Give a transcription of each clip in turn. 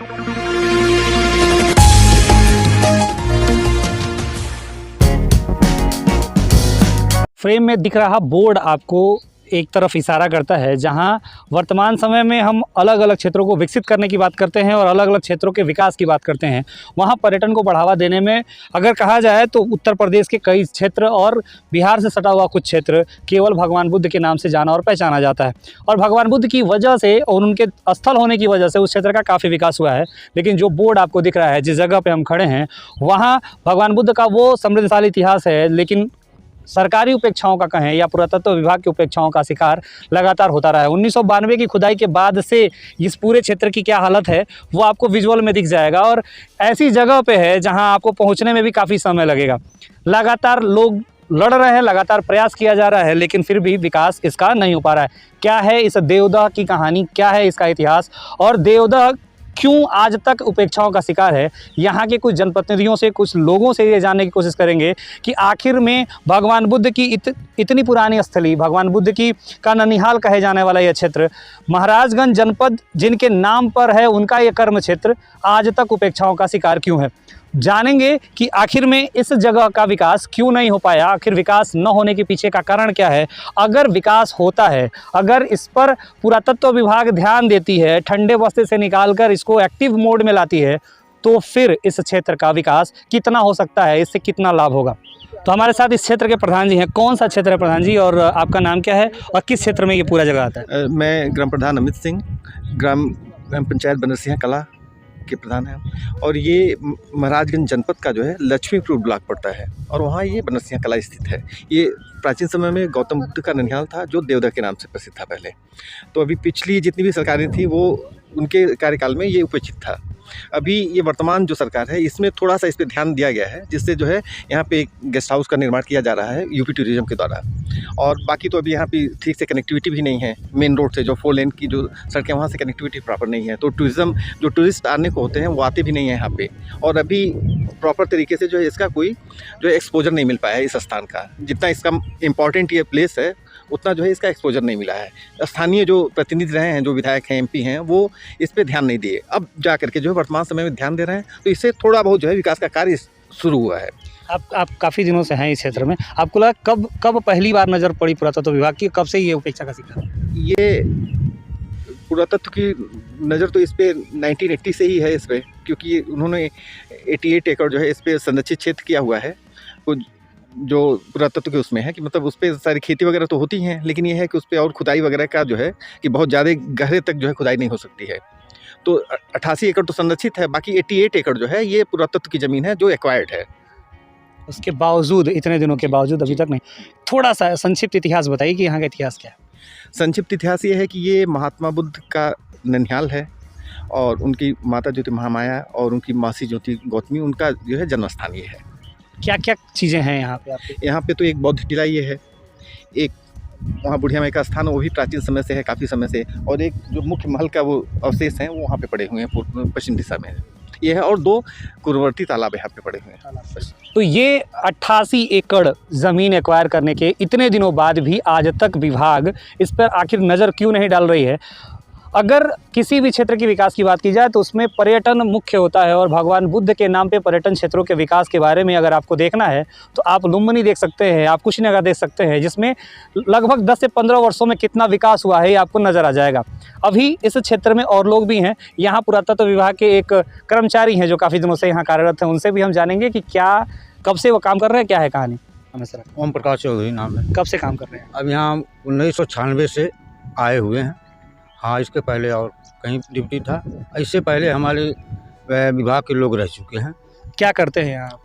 Frame में दिख रहा बोर्ड आपको एक तरफ इशारा करता है, जहां वर्तमान समय में हम अलग अलग क्षेत्रों को विकसित करने की बात करते हैं और अलग अलग क्षेत्रों के विकास की बात करते हैं। वहां पर्यटन को बढ़ावा देने में अगर कहा जाए तो उत्तर प्रदेश के कई क्षेत्र और बिहार से सटा हुआ कुछ क्षेत्र केवल भगवान बुद्ध के नाम से जाना और पहचाना जाता है, और भगवान बुद्ध की वजह से और उनके स्थल होने की वजह से उस क्षेत्र का काफ़ी विकास हुआ है। लेकिन जो बोर्ड आपको दिख रहा है, जिस जगह पर हम खड़े हैं, वहाँ भगवान बुद्ध का वो समृद्धशाली इतिहास है, लेकिन सरकारी उपेक्षाओं का कहें या पुरातत्व विभाग की उपेक्षाओं का शिकार लगातार होता रहा है। 1992 की खुदाई के बाद से इस पूरे क्षेत्र की क्या हालत है वो आपको विजुअल में दिख जाएगा, और ऐसी जगह पे है जहां आपको पहुंचने में भी काफ़ी समय लगेगा। लगातार लोग लड़ रहे हैं, लगातार प्रयास किया जा रहा है, लेकिन फिर भी विकास इसका नहीं हो पा रहा है। क्या है इस देवदाह की कहानी, क्या है इसका इतिहास, और देवदाह क्यों आज तक उपेक्षाओं का शिकार है? यहाँ के कुछ जनप्रतिनिधियों से, कुछ लोगों से ये जानने की कोशिश करेंगे कि आखिर में भगवान बुद्ध की इतनी पुरानी स्थली, भगवान बुद्ध की का ननिहाल कहे जाने वाला यह क्षेत्र, महाराजगंज जनपद जिनके नाम पर है, उनका ये कर्म क्षेत्र आज तक उपेक्षाओं का शिकार क्यों है। जानेंगे कि आखिर में इस जगह का विकास क्यों नहीं हो पाया, आखिर विकास न होने के पीछे का कारण क्या है। अगर विकास होता है, अगर इस पर पुरातत्व विभाग ध्यान देती है, ठंडे बस्ते से निकालकर इसको एक्टिव मोड में लाती है, तो फिर इस क्षेत्र का विकास कितना हो सकता है, इससे कितना लाभ होगा। तो हमारे साथ इस क्षेत्र के प्रधान जी हैं। कौन सा क्षेत्र है प्रधान जी, और आपका नाम क्या है और किस क्षेत्र में ये पूरा जगह आता है? मैं ग्राम प्रधान अमित सिंह, ग्राम पंचायत बनरसिंह कला के प्रधान हैं, और ये महाराजगंज जनपद का जो है लक्ष्मीपुर ब्लॉक पड़ता है, और वहाँ ये बनरसिंह कला स्थित है। ये प्राचीन समय में गौतम बुद्ध का ननिहाल था, जो देवदाह के नाम से प्रसिद्ध था पहले। तो अभी पिछली जितनी भी सरकारें थी वो उनके कार्यकाल में ये उपेक्षित था। अभी ये वर्तमान जो सरकार है इसमें थोड़ा सा इस पर ध्यान दिया गया है, जिससे जो है यहाँ पे एक गेस्ट हाउस का निर्माण किया जा रहा है यूपी टूरिज्म के द्वारा। और बाकी तो अभी यहाँ पे ठीक से कनेक्टिविटी भी नहीं है, मेन रोड से जो 4 लेन की जो सड़कें वहाँ से कनेक्टिविटी प्रॉपर नहीं है, तो टूरिस्ट आने को होते हैं वो आते भी नहीं हैं यहाँ पे। और अभी प्रॉपर तरीके से जो है इसका कोई जो एक्सपोजर नहीं मिल पाया है इस स्थान का। जितना इसका इम्पॉर्टेंट ये प्लेस है उतना जो है इसका एक्सपोजर नहीं मिला है। स्थानीय जो प्रतिनिधि रहे हैं, जो विधायक हैं, एमपी हैं, वो इस पे ध्यान नहीं दिए। अब जा करके जो है वर्तमान समय में ध्यान दे रहे हैं, तो इससे थोड़ा बहुत जो है विकास का कार्य शुरू हुआ है। आप काफ़ी दिनों से हैं इस क्षेत्र में, आपको लगा कब पहली बार नज़र पड़ी पुरातत्व विभाग की, कब से ये उपेक्षा का शिकार? ये पुरातत्व की नज़र तो इस पर 1980 से ही है इस पर, क्योंकि उन्होंने 88 एकड़ जो है इस पर संरक्षित क्षेत्र किया हुआ है। कुछ जो पुरातत्व के उसमें है कि मतलब उस पर सारी खेती वगैरह तो होती हैं, लेकिन ये है कि उस पर और खुदाई वगैरह का जो है कि बहुत ज़्यादा गहरे तक जो है खुदाई नहीं हो सकती है। तो 88 एकड़ तो संरक्षित है, बाकी 88 एकड़ जो है ये पुरातत्व की ज़मीन है जो एक्वायर्ड है। उसके बावजूद, इतने दिनों के बावजूद अभी तक नहीं। थोड़ा सा संक्षिप्त इतिहास बताइए कि यहाँ का इतिहास क्या है। संक्षिप्त इतिहास ये है कि ये महात्मा बुद्ध का ननिहाल है, और उनकी माता जो थी महामाया और उनकी मासी जो थी गौतमी, उनका जो है जन्म स्थान ये है। क्या क्या चीज़ें हैं यहाँ पे आपके? यहाँ पे तो एक बौद्ध टीला ये है, एक वहाँ बुढ़िया माई का स्थान वो भी प्राचीन समय से है, काफ़ी समय से, और एक जो मुख्य महल का वो अवशेष हैं वो वहाँ पे पड़े हुए हैं, पश्चिम दिशा में ये है, और 2 पूर्ववर्ती तालाब यहाँ पे पड़े हुए हैं। तो ये 88 एकड़ ज़मीन एक्वायर करने के इतने दिनों बाद भी आज तक विभाग इस पर आखिर नज़र क्यों नहीं डाल रही है? अगर किसी भी क्षेत्र के विकास की बात की जाए तो उसमें पर्यटन मुख्य होता है, और भगवान बुद्ध के नाम पे पर्यटन क्षेत्रों के विकास के बारे में अगर आपको देखना है तो आप लुम्बिनी देख सकते हैं, आप कुशीनगर देख सकते हैं, जिसमें लगभग 10 से 15 वर्षों में कितना विकास हुआ है ये आपको नज़र आ जाएगा। अभी इस क्षेत्र में और लोग भी हैं, यहाँ पुरातत्व विभाग के एक कर्मचारी हैं जो काफ़ी दिनों से यहाँ कार्यरत हैं, उनसे भी हम जानेंगे कि क्या, कब से वो काम कर रहे हैं, क्या है कहानी। सर ओम प्रकाश चौधरी नाम है। कब से काम कर रहे हैं? अब यहाँ 1996 से आए हुए हैं। हाँ, इसके पहले और कहीं ड्यूटी था, इससे पहले हमारे विभाग के लोग रह चुके हैं। क्या करते हैं यहाँ?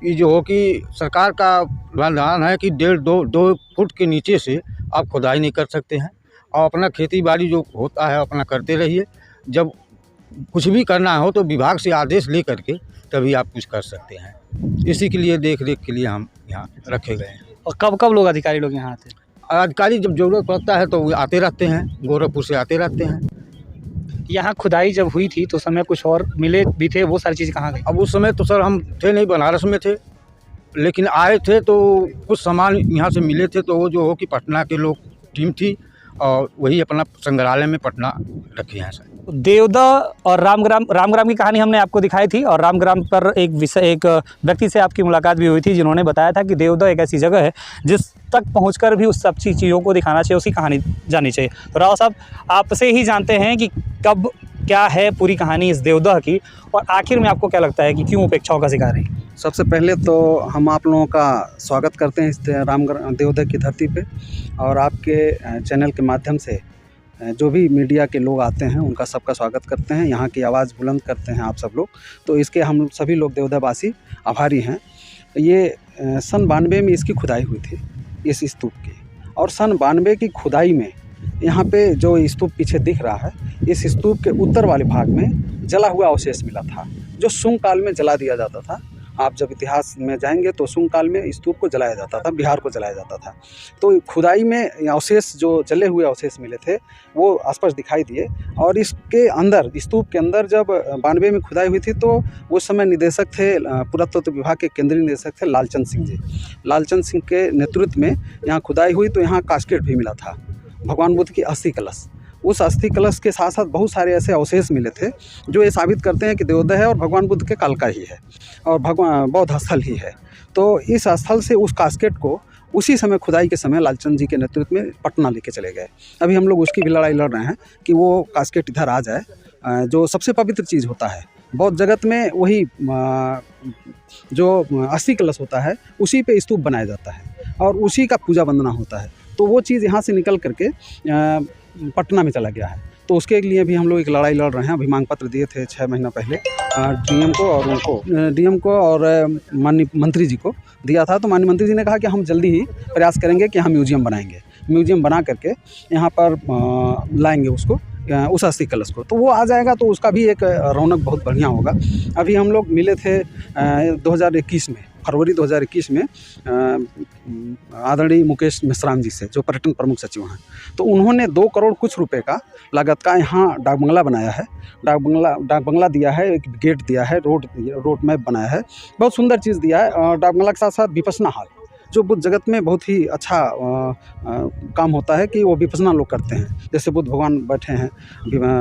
ये जो हो कि सरकार का ध्यान है कि 1.5-2 फुट के नीचे से आप खुदाई नहीं कर सकते हैं, और अपना खेती बाड़ी जो होता है अपना करते रहिए। जब कुछ भी करना हो तो विभाग से आदेश ले करके तभी आप कुछ कर सकते हैं। इसी के लिए देख रेख के लिए हम यहाँ रखे गए हैं। और कब कब लोग अधिकारी लोग यहाँ आते हैं? अधिकारी जब ज़रूरत पड़ता है तो वो आते रहते हैं, गोरखपुर से आते रहते हैं। यहाँ खुदाई जब हुई थी तो समय कुछ और मिले भी थे, वो सारी चीज़ कहाँ गई? अब उस समय तो सर हम थे नहीं, बनारस में थे, लेकिन आए थे तो कुछ सामान यहाँ से मिले थे, तो वो जो हो कि पटना के लोग टीम थी और वही अपना संग्रहालय में पटना रखे हैं सर। देवदा और रामग्राम की कहानी हमने आपको दिखाई थी, और रामग्राम पर एक व्यक्ति से आपकी मुलाकात भी हुई थी जिन्होंने बताया था कि देवदा एक ऐसी जगह है जिस तक पहुंचकर भी उस सब चीज़ों को दिखाना चाहिए, उसकी कहानी जाननी चाहिए। तो राव साहब, आपसे ही जानते हैं कि कब क्या है पूरी कहानी इस देवदा की, और आखिर में आपको क्या लगता है कि क्यों उपेक्षाओं का शिकार है? सबसे पहले तो हम आप लोगों का स्वागत करते हैं इस देवदा की धरती पे, और आपके चैनल के माध्यम से जो भी मीडिया के लोग आते हैं उनका सबका स्वागत करते हैं, यहाँ की आवाज़ बुलंद करते हैं आप सब लोग। तो इसके हम सभी लोग देवदावासी आभारी हैं। ये सन 92 में इसकी खुदाई हुई थी, इस स्तूप की, और सन 92 की खुदाई में यहाँ पे जो स्तूप पीछे दिख रहा है, इस स्तूप के उत्तर वाले भाग में जला हुआ अवशेष मिला था, जो शुंग काल में जला दिया जाता था। आप जब इतिहास में जाएंगे तो शुंग काल में स्तूप को जलाया जाता था, बिहार को जलाया जाता था। तो खुदाई में अवशेष जो जले हुए अवशेष मिले थे वो स्पष्ट दिखाई दिए, और इसके अंदर, स्तूप के अंदर जब 92 में खुदाई हुई थी तो उस समय निदेशक थे, पुरातत्व विभाग के केंद्रीय निदेशक थे लालचंद सिंह जी। लालचंद सिंह के नेतृत्व में यहाँ खुदाई हुई, तो यहाँ कास्केट भी मिला था, भगवान बुद्ध की अस्थि कलश। उस अस्थि कलश के साथ साथ बहुत सारे ऐसे अवशेष मिले थे जो ये साबित करते हैं कि देवदा है और भगवान बुद्ध के काल का ही है और बौद्ध स्थल ही है। तो इस स्थल से उस कास्केट को उसी समय, खुदाई के समय, लालचंद जी के नेतृत्व में पटना लेके चले गए। अभी हम लोग उसकी भी लड़ाई लड़ रहे हैं कि वो कास्केट इधर आ जाए, जो सबसे पवित्र चीज़ होता है बौद्ध जगत में, वही जो अस्थि कलश होता है उसी पे स्तूप बनाया जाता है और उसी का पूजा वंदना होता है। तो वो चीज़ यहाँ से निकल करके पटना में चला गया है। तो उसके लिए भी हम लोग एक लड़ाई लड़ रहे हैं। अभी मांग पत्र दिए थे 6 महीना पहले डीएम को और माननीय मंत्री जी को दिया था। तो माननीय मंत्री जी ने कहा कि हम जल्दी ही प्रयास करेंगे कि हम म्यूजियम बनाएंगे, म्यूजियम बना करके यहाँ पर लाएंगे उसको, उस अस्थि कलश को। तो वो आ जाएगा तो उसका भी एक रौनक बहुत बढ़िया होगा। अभी हम लोग मिले थे 2021 में, फरवरी 2021 में आदरणीय मुकेश मेश्राम जी से, जो पर्यटन प्रमुख सचिव हैं। तो उन्होंने 2 करोड़ कुछ रुपए का लागत का यहाँ डाक बंगला बनाया है, डाक बंगला दिया है, एक गेट दिया है, रोड मैप बनाया है, बहुत सुंदर चीज़ दिया है। और डाक बंगला के साथ साथ विपश्यना हॉल, जो बुद्ध जगत में बहुत ही अच्छा काम होता है कि वो विपश्यना लोग करते हैं। जैसे बुद्ध भगवान बैठे हैं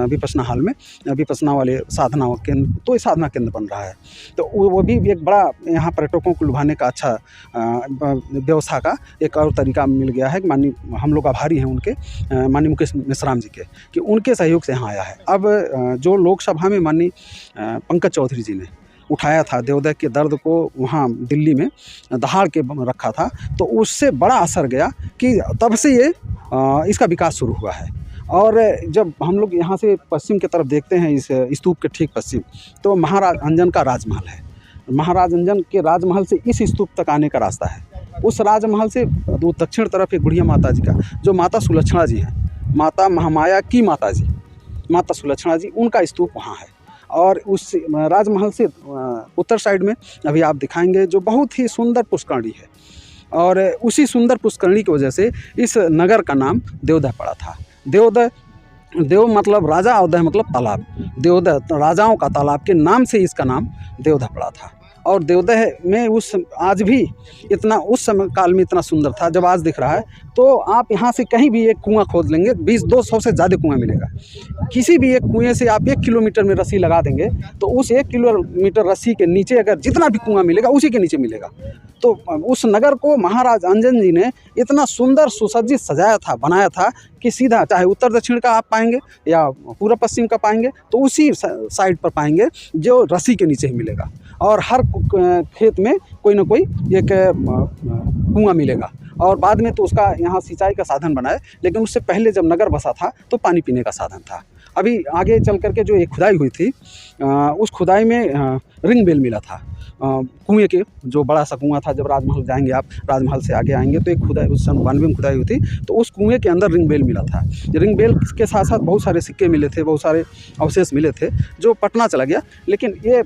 विपश्यना हॉल में, विपश्यना वाले साधना केंद्र, तो ये साधना केंद्र बन रहा है। तो वो भी एक बड़ा यहाँ पर्यटकों को लुभाने का अच्छा व्यवस्था का एक और तरीका मिल गया है। माननीय, हम लोग आभारी हैं उनके, माननीय मुकेश मेश्राम जी के, कि उनके सहयोग से यहाँ आया है। अब जो लोकसभा में माननीय पंकज चौधरी जी ने उठाया था देवदा के दर्द को, वहाँ दिल्ली में दहाड़ के रखा था, तो उससे बड़ा असर गया कि तब से ये इसका विकास शुरू हुआ है। और जब हम लोग यहाँ से पश्चिम की तरफ देखते हैं, इस स्तूप के ठीक पश्चिम, तो महाराज अंजन का राजमहल है। महाराज अंजन के राजमहल से इस स्तूप तक आने का रास्ता है। उस राजमहल से दक्षिण तरफ एक बुढ़िया माता जी का, जो माता सुलक्षणा जी हैं, माता महामाया की माता जी, माता सुलक्षणा जी, उनका स्तूप वहाँ है। और उस राजमहल से उत्तर साइड में अभी आप दिखाएंगे, जो बहुत ही सुंदर पुष्करणी है, और उसी सुंदर पुष्करणी की वजह से इस नगर का नाम देवदा पड़ा था। देव मतलब राजा, और दह मतलब तालाब। देवदा राजाओं का तालाब के नाम से इसका नाम देवदा पड़ा था। और देवदा में आज भी इतना, उस समय काल में इतना सुंदर था जब आज दिख रहा है। तो आप यहाँ से कहीं भी एक कुआं खोद लेंगे, 20-200 से ज़्यादा कुआं मिलेगा। किसी भी एक कुएं से आप 1 किलोमीटर में रस्सी लगा देंगे तो उस 1 किलोमीटर रस्सी के नीचे अगर जितना भी कुआं मिलेगा उसी के नीचे मिलेगा। तो उस नगर को महाराज अंजन जी ने इतना सुंदर सुसज्जित सजाया था, बनाया था कि सीधा चाहे उत्तर दक्षिण का आप पाएंगे या पूर्व पश्चिम का पाएंगे, तो उसी साइड पर पाएंगे जो रस्सी के नीचे ही मिलेगा। और हर खेत में कोई ना कोई एक कुआं मिलेगा। और बाद में तो उसका यहाँ सिंचाई का साधन बनाए, लेकिन उससे पहले जब नगर बसा था तो पानी पीने का साधन था। अभी आगे चल करके जो एक खुदाई हुई थी, उस खुदाई में रिंग बेल मिला था कुएं के, जो बड़ा सा कुआं था। जब राजमहल जाएंगे आप, राजमहल से आगे आएंगे तो एक खुदाई, उस सन 92 में खुदाई हुई थी, तो उस कुएं के अंदर रिंग बेल मिला था। रिंग बेल के साथ साथ बहुत सारे सिक्के मिले थे, बहुत सारे अवशेष मिले थे, जो पटना चला गया। लेकिन ये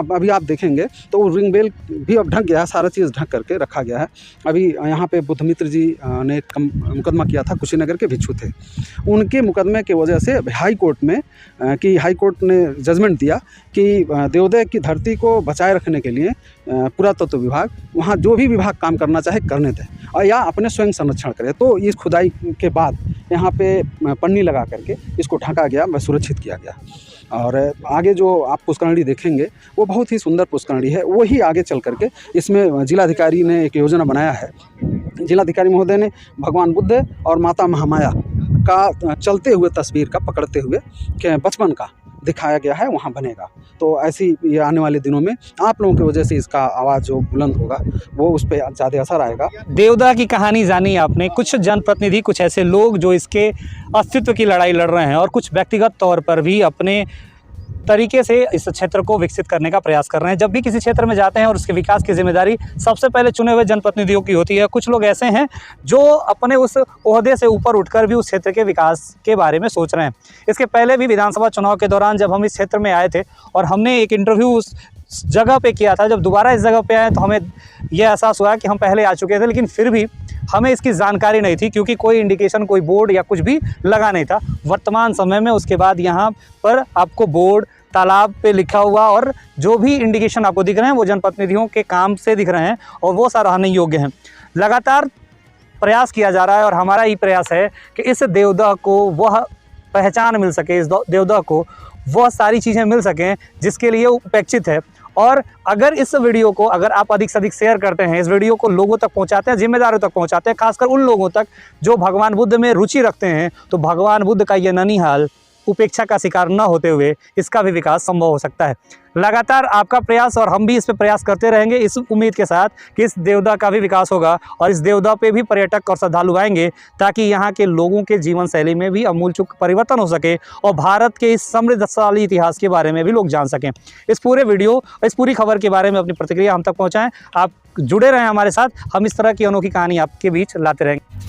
अभी आप देखेंगे तो रिंग बेल भी अब ढक गया, सारा चीज़ ढक करके रखा गया है। अभी यहाँ पे बुद्धमित्र जी ने एक मुकदमा किया था, कुशीनगर के भिक्षु थे, उनके मुकदमे की वजह से हाई कोर्ट में, कि हाई कोर्ट ने जजमेंट दिया कि देवदा की धरती को बचाए बचाए रखने के लिए पुरातत्व विभाग वहाँ जो भी विभाग काम करना चाहे करने दें और या अपने स्वयं संरक्षण करे। तो इस खुदाई के बाद यहाँ पे पन्नी लगा करके इसको ढका गया व सुरक्षित किया गया। और आगे जो आप पुष्करणी देखेंगे वो बहुत ही सुंदर पुष्करणी है। वही आगे चल करके इसमें जिलाधिकारी ने एक योजना बनाया है। जिलाधिकारी महोदय ने भगवान बुद्ध और माता महामाया का चलते हुए तस्वीर का पकड़ते हुए के बचपन का दिखाया गया है, वहाँ बनेगा। तो ऐसी ये आने वाले दिनों में आप लोगों की वजह से इसका आवाज़ जो बुलंद होगा वो उस पर ज़्यादा असर आएगा। देवदा की कहानी जानी आपने, कुछ जनप्रतिनिधि, कुछ ऐसे लोग जो इसके अस्तित्व की लड़ाई लड़ रहे हैं और कुछ व्यक्तिगत तौर पर भी अपने तरीके से इस क्षेत्र को विकसित करने का प्रयास कर रहे हैं। जब भी किसी क्षेत्र में जाते हैं और उसके विकास की जिम्मेदारी सबसे पहले चुने हुए जनप्रतिनिधियों की होती है। कुछ लोग ऐसे हैं जो अपने उस ओहदे से ऊपर उठकर भी उस क्षेत्र के विकास के बारे में सोच रहे हैं। इसके पहले भी विधानसभा चुनाव के दौरान जब हम इस क्षेत्र में आए थे और हमने एक इंटरव्यू उस जगह पे किया था, जब दोबारा इस जगह पे आए तो हमें यह एहसास हुआ कि हम पहले आ चुके थे, लेकिन फिर भी हमें इसकी जानकारी नहीं थी क्योंकि कोई इंडिकेशन, कोई बोर्ड या कुछ भी लगा नहीं था। वर्तमान समय में उसके बाद यहाँ पर आपको बोर्ड, तालाब पे लिखा हुआ और जो भी इंडिकेशन आपको दिख रहे हैं वो जनप्रतिनिधियों के काम से दिख रहे हैं और वो सराहनीय योग्य हैं। लगातार प्रयास किया जा रहा है और हमारा ही प्रयास है कि इस देवदा को वह पहचान मिल सके, इस देवदा को वह सारी चीज़ें मिल सकें जिसके लिए उपेक्षित है। और अगर इस वीडियो को अगर आप अधिक से अधिक शेयर करते हैं, इस वीडियो को लोगों तक पहुंचाते हैं, जिम्मेदारों तक पहुंचाते हैं, खासकर उन लोगों तक जो भगवान बुद्ध में रुचि रखते हैं, तो भगवान बुद्ध का ये ननिहाल उपेक्षा का शिकार न होते हुए इसका भी विकास संभव हो सकता है। लगातार आपका प्रयास और हम भी इस पे प्रयास करते रहेंगे इस उम्मीद के साथ कि इस देवदा का भी विकास होगा और इस देवदा पे भी पर्यटक और श्रद्धालु आएंगे ताकि यहाँ के लोगों के जीवन शैली में भी आमूलचूल परिवर्तन हो सके और भारत के इस समृद्धशाली इतिहास के बारे में भी लोग जान सकें। इस पूरे वीडियो, इस पूरी खबर के बारे में अपनी प्रतिक्रिया हम तक पहुँचाएँ। आप जुड़े रहें हमारे साथ, हम इस तरह की अनोखी कहानी आपके बीच लाते रहेंगे।